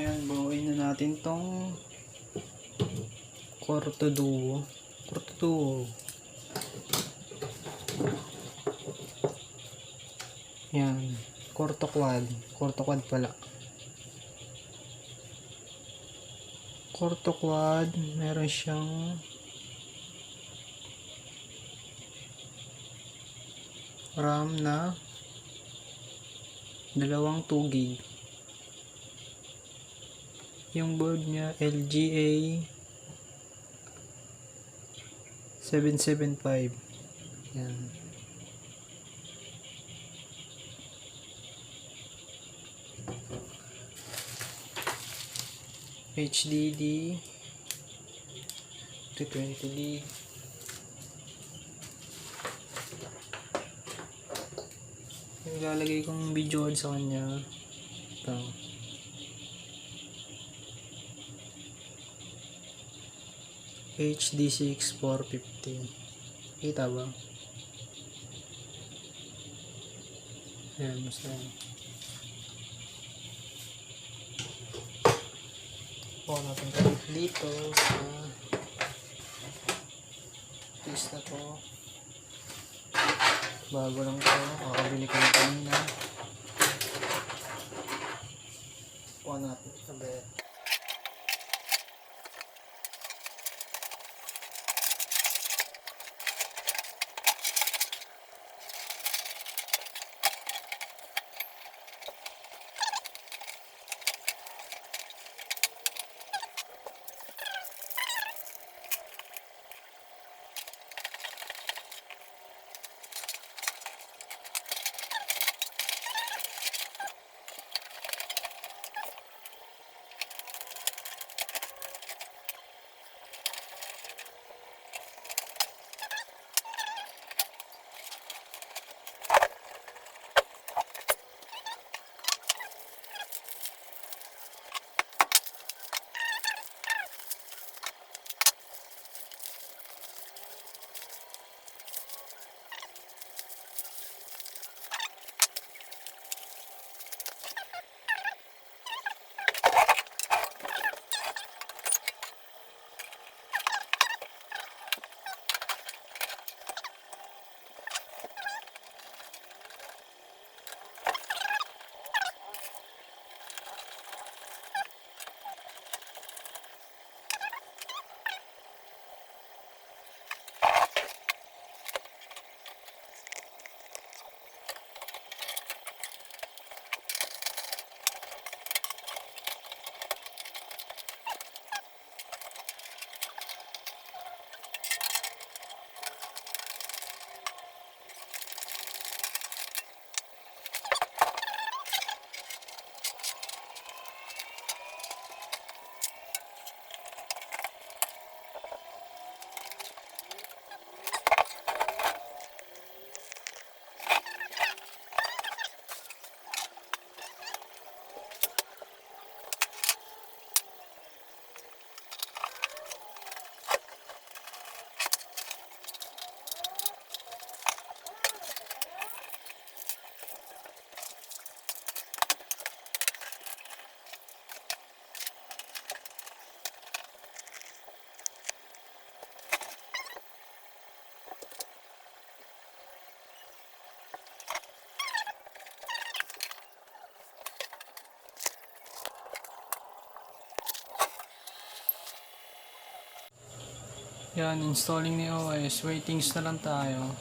Ayan, buuin na natin tong Corto Duo. Corto Duo. Ayan, Corto Quad. Corto Quad pala. Corto Quad, meron siyang RAM na 2 gig. Yung board niya LGA 775. Yan. HDD 220D. Yung lalagay kong video card sa kanya. Ito. HD6 450. Kita ba? Ayan, basta. Kuha natin kalit dito sa piece na to. Bago lang to. Kakabili ko na kanina. Kuha natin sabi. Yan, installing ni OS. Waitings na lang tayo.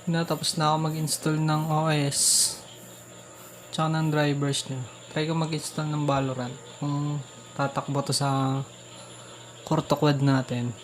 Natapos na ako mag-install ng OS tsaka ng drivers niya. Try ko mag-install ng Valorant kung tatakbo to sa CortoQuad natin.